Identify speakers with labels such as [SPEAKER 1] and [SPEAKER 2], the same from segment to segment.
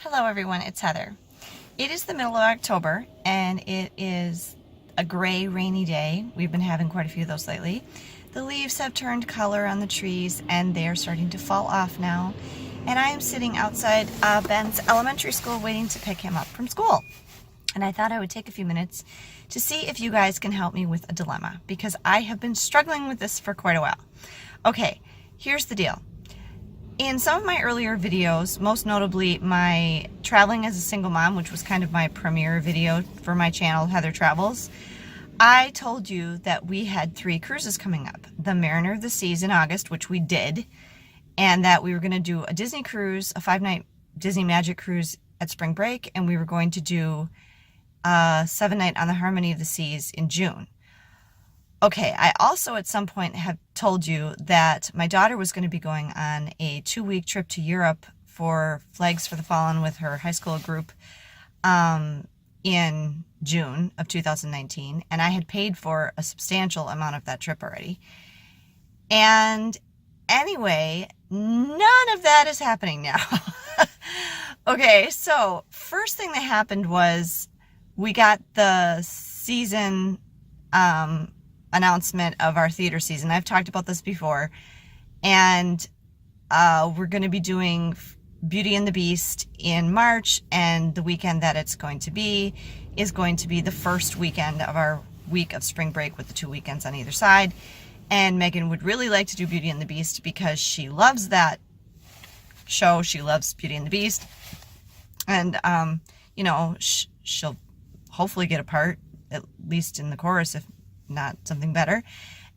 [SPEAKER 1] Hello everyone, it's Heather. It is the middle of October and it is a gray, rainy day. We've been having quite a few of those lately. The leaves have turned color on the trees and they are starting to fall off now. And I am sitting outside Ben's elementary school waiting to pick him up from school. And I thought I would take a few minutes to see if you guys can help me with a dilemma because I have been struggling with this for quite a while. Okay, here's the deal. In some of my earlier videos, most notably my traveling as a single mom, which was kind of my premiere video for my channel, Heather Travels, I told you that we had 3 cruises coming up. The Mariner of the Seas in August, which we did, and that we were going to do a Disney cruise, a 5-night Disney Magic cruise at spring break, and we were going to do a 7-night on the Harmony of the Seas in June. Okay, I also at some point have told you that my daughter was going to be going on a 2-week trip to Europe for Flags for the Fallen with her high school group in June of 2019, and I had paid for a substantial amount of that trip already. And anyway, none of that is happening now. Okay, so first thing that happened was we got the season announcement of our theater season. I've talked about this before, and we're going to be doing Beauty and the Beast in March, and the weekend that it's going to be is going to be the first weekend of our week of spring break with the 2 weekends on either side. And Megan would really like to do Beauty and the Beast because she loves that show. She loves Beauty and the Beast, and you know, she'll hopefully get a part, at least in the chorus, if not something better.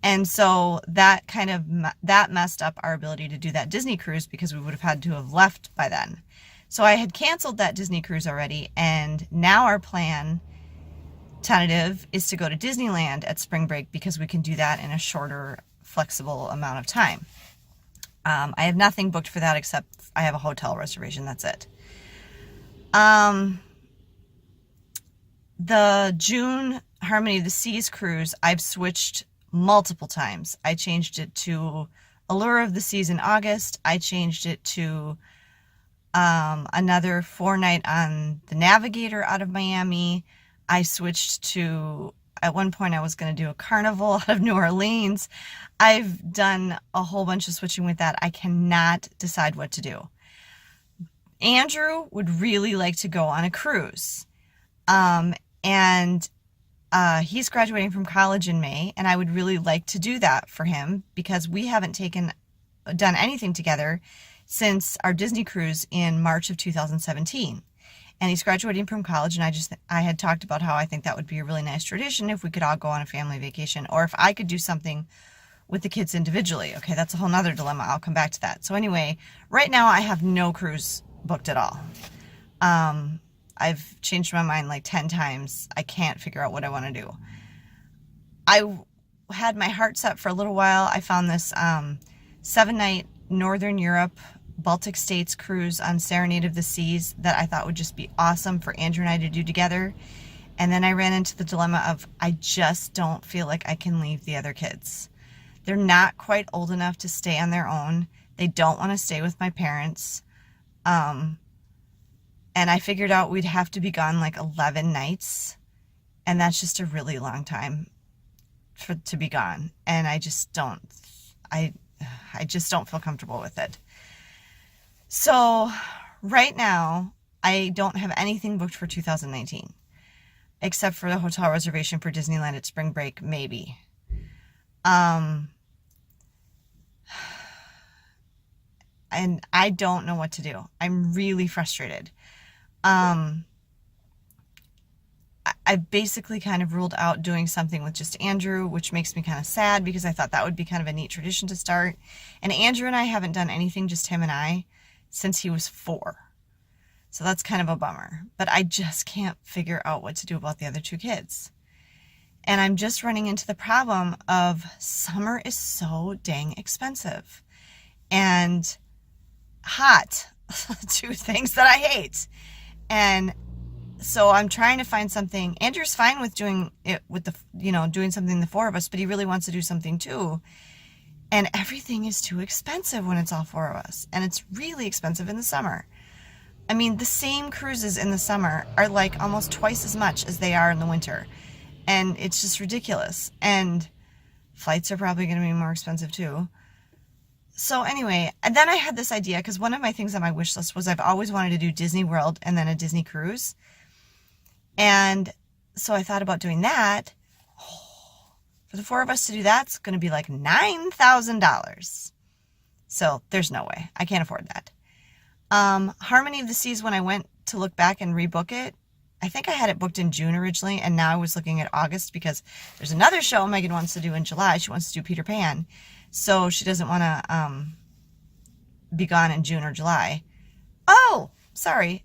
[SPEAKER 1] And so that kind of that messed up our ability to do that Disney cruise because we would have had to have left by then. So I had canceled that Disney cruise already, and now our plan tentative is to go to Disneyland at spring break because we can do that in a shorter, flexible amount of time. I have nothing booked for that except I have a hotel reservation. That's it. The June Harmony of the Seas cruise, I've switched multiple times. I changed it to Allure of the Seas in August. I changed it to another 4-night on the Navigator out of Miami. I switched to, at one point I was going to do a Carnival out of New Orleans. I've done a whole bunch of switching with that. I cannot decide what to do. Andrew would really like to go on a cruise. And he's graduating from college in May, and I would really like to do that for him because we haven't done anything together since our Disney cruise in March of 2017. And he's graduating from college, and I had talked about how I think that would be a really nice tradition if we could all go on a family vacation, or if I could do something with the kids individually. Okay, that's a whole nother dilemma. I'll come back to that. So anyway, right now I have no cruise booked at all. I've changed my mind like 10 times. I can't figure out what I want to do. I had my heart set for a little while. I found this 7-night Northern Europe, Baltic States cruise on Serenade of the Seas that I thought would just be awesome for Andrew and I to do together. And then I ran into the dilemma of I just don't feel like I can leave the other kids. They're not quite old enough to stay on their own. They don't want to stay with my parents. And I figured out we'd have to be gone like 11 nights. And that's just a really long time to be gone. And I just don't feel comfortable with it. So right now, I don't have anything booked for 2019. Except for the hotel reservation for Disneyland at spring break, maybe. And I don't know what to do. I'm really frustrated. I've basically kind of ruled out doing something with just Andrew, which makes me kind of sad because I thought that would be kind of a neat tradition to start. And Andrew and I haven't done anything, just him and I, since he was 4. So that's kind of a bummer. But I just can't figure out what to do about the other 2 kids. And I'm just running into the problem of summer is so dang expensive. And hot. 2 things that I hate. And so I'm trying to find something. Andrew's fine with doing it with doing something the 4 of us, but he really wants to do something too. And everything is too expensive when it's all 4 of us. And it's really expensive in the summer. I mean, the same cruises in the summer are like almost twice as much as they are in the winter. And it's just ridiculous. And flights are probably going to be more expensive too. So anyway, and then I had this idea because one of my things on my wish list was I've always wanted to do Disney World and then a Disney cruise. And so I thought about doing that. For the 4 of us to do that, it's going to be like $9,000. So there's no way. I can't afford that. Harmony of the Seas, when I went to look back and rebook it, I think I had it booked in June originally, and now I was looking at August because there's another show Megan wants to do in July. She wants to do Peter Pan. So she doesn't want to be gone in June or July. Oh, sorry.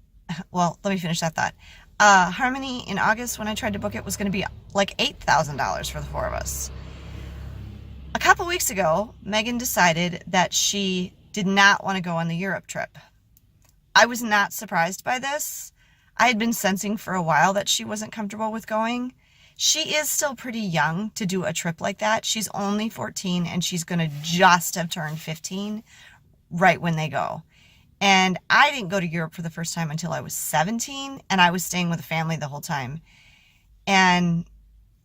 [SPEAKER 1] Well, let me finish that thought. Harmony in August, when I tried to book it, was going to be like $8,000 for the 4 of us. A couple weeks ago, Megan decided that she did not want to go on the Europe trip. I was not surprised by this. I had been sensing for a while that she wasn't comfortable with going. She is still pretty young to do a trip like that. She's only 14 and she's going to just have turned 15 right when they go. And I didn't go to Europe for the first time until I was 17, and I was staying with a family the whole time. And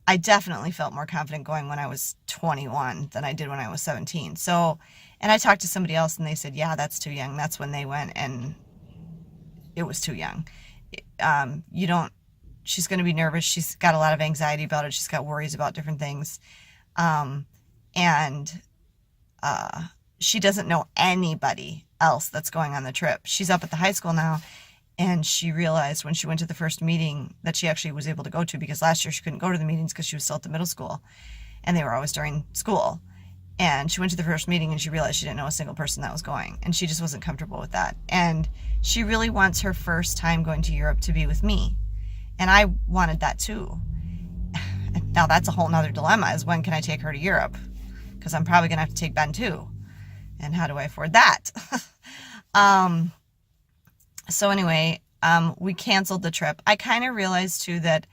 [SPEAKER 1] I definitely felt more confident going when I was 21 than I did when I was 17. So, and I talked to somebody else and they said, yeah, that's too young. That's when they went, and it was too young. She's going to be nervous. She's got a lot of anxiety about it. She's got worries about different things. She doesn't know anybody else that's going on the trip. She's up at the high school now, and she realized when she went to the first meeting that she actually was able to go to, because last year she couldn't go to the meetings because she was still at the middle school, and they were always during school. And she went to the first meeting and she realized she didn't know a single person that was going, and she just wasn't comfortable with that. And she really wants her first time going to Europe to be with me. And I wanted that too. Now that's a whole nother dilemma, is when can I take her to Europe? Because I'm probably going to have to take Ben too. And how do I afford that? So anyway, we canceled the trip. I kind of realized too that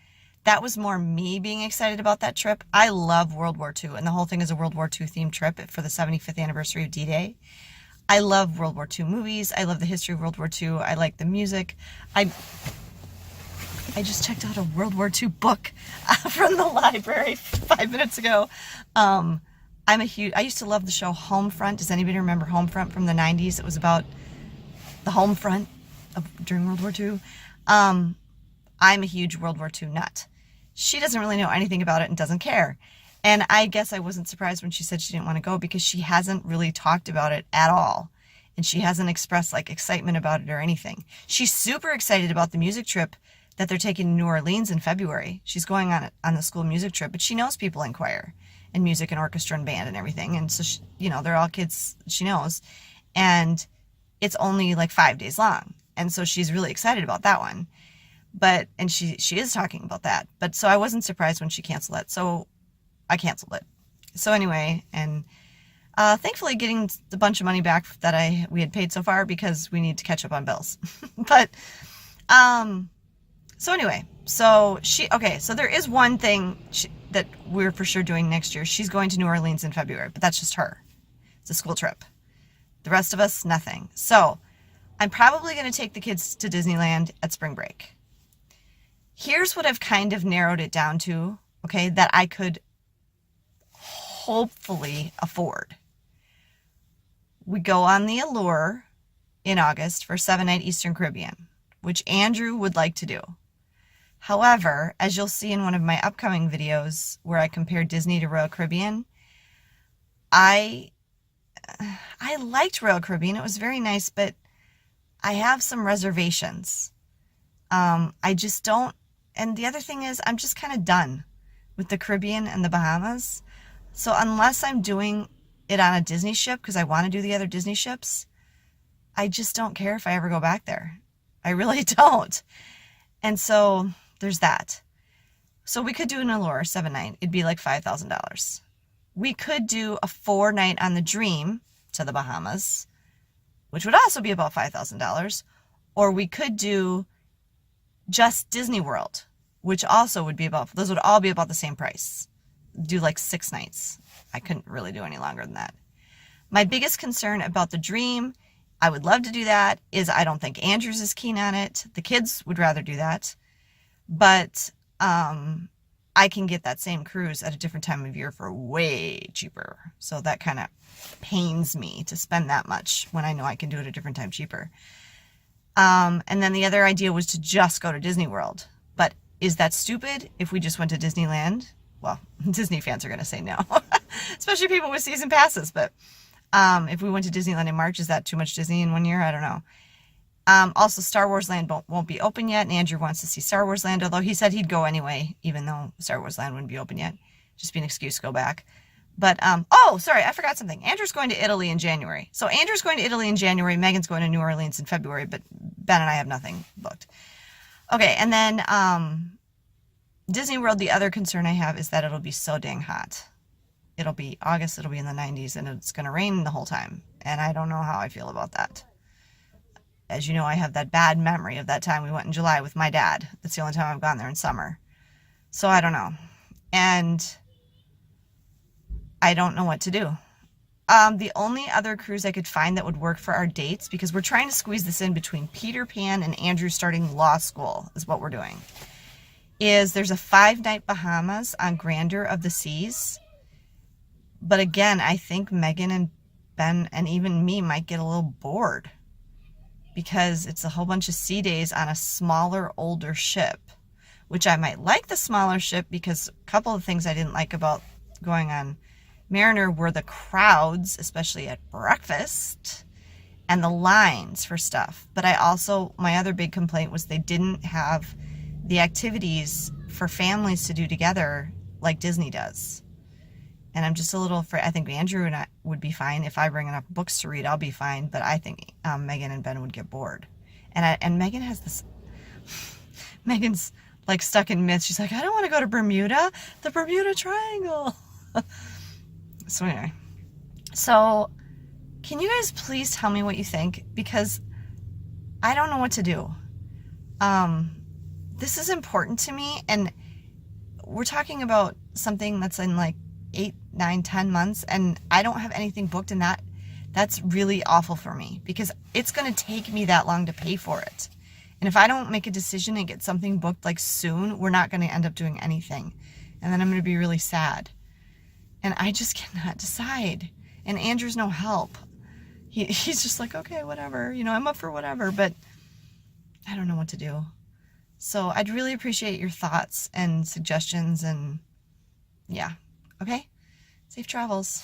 [SPEAKER 1] was more me being excited about that trip. I love World War II, and the whole thing is a World War II themed trip for the 75th anniversary of D-Day. I love World War II movies. I love the history of World War II. I like the music. I just checked out a World War II book from the library 5 minutes ago. I used to love the show Homefront. Does anybody remember Homefront from the 90s? It was about the home front during World War II. I'm a huge World War II nut. She doesn't really know anything about it and doesn't care. And I guess I wasn't surprised when she said she didn't want to go, because she hasn't really talked about it at all. And she hasn't expressed like excitement about it or anything. She's super excited about the music trip that they're taking to New Orleans in February. She's going on the school music trip, but she knows people in choir and music and orchestra and band and everything. And so, they're all kids she knows. And it's only like 5 days long. And so she's really excited about that one. And she is talking about that. But so I wasn't surprised when she canceled it. So I canceled it. So anyway, and thankfully getting the bunch of money back that we had paid so far, because we need to catch up on bills. But, so anyway, so there is one thing that we're for sure doing next year. She's going to New Orleans in February, but that's just her. It's a school trip. The rest of us, nothing. So I'm probably going to take the kids to Disneyland at spring break. Here's what I've kind of narrowed it down to, okay, that I could hopefully afford. We go on the Allure in August for 7-night Eastern Caribbean, which Andrew would like to do. However, as you'll see in one of my upcoming videos where I compare Disney to Royal Caribbean, I liked Royal Caribbean. It was very nice, but I have some reservations. I just don't, and the other thing is I'm just kind of done with the Caribbean and the Bahamas. So unless I'm doing it on a Disney ship, because I want to do the other Disney ships, I just don't care if I ever go back there. I really don't. And so there's that. So we could do an Allure 7-night. It'd be like $5,000. We could do a 4-night on the Dream to the Bahamas, which would also be about $5,000. Or we could do just Disney World, which also would be those would all be about the same price. Do like 6 nights. I couldn't really do any longer than that. My biggest concern about the Dream I would love to do that is I don't think Andrews is keen on it. The kids would rather do that. But I can get that same cruise at a different time of year for way cheaper. So that kind of pains me to spend that much when I know I can do it a different time cheaper. And then the other idea was to just go to Disney World. But is that stupid if we just went to Disneyland? Well, Disney fans are going to say no, especially people with season passes. But if we went to Disneyland in March, is that too much Disney in one year? I don't know. Also, Star Wars Land won't be open yet, and Andrew wants to see Star Wars Land, although he said he'd go anyway, even though Star Wars Land wouldn't be open yet. Just be an excuse to go back. But, oh, sorry, I forgot something. Andrew's going to Italy in January. So Andrew's going to Italy in January. Megan's going to New Orleans in February, but Ben and I have nothing booked. Okay, and then Disney World, the other concern I have is that it'll be so dang hot. It'll be August, it'll be in the 90s, and it's going to rain the whole time. And I don't know how I feel about that. As you know, I have that bad memory of that time we went in July with my dad. That's the only time I've gone there in summer. So I don't know. And I don't know what to do. The only other cruise I could find that would work for our dates, because we're trying to squeeze this in between Peter Pan and Andrew starting law school, is what we're doing, is there's a 5-night Bahamas on Grandeur of the Seas. But again, I think Megan and Ben and even me might get a little bored, because it's a whole bunch of sea days on a smaller, older ship, which I might like the smaller ship, because a couple of things I didn't like about going on Mariner were the crowds, especially at breakfast, and the lines for stuff. But my other big complaint was they didn't have the activities for families to do together like Disney does. And I'm just a little afraid. I think Andrew and I would be fine. If I bring enough books to read, I'll be fine. But I think Megan and Ben would get bored. And Megan has this... Megan's like stuck in myths. She's like, I don't want to go to Bermuda. The Bermuda Triangle. So anyway. So can you guys please tell me what you think? Because I don't know what to do. This is important to me. And we're talking about something that's in like 8, 9, 10 months, and I don't have anything booked, and that's really awful for me, because it's going to take me that long to pay for it. And if I don't make a decision and get something booked like soon, we're not going to end up doing anything. And then I'm going to be really sad. And I just cannot decide. And Andrew's no help. He's just like, okay, whatever. I'm up for whatever, but I don't know what to do. So I'd really appreciate your thoughts and suggestions, and yeah. Okay? Safe travels.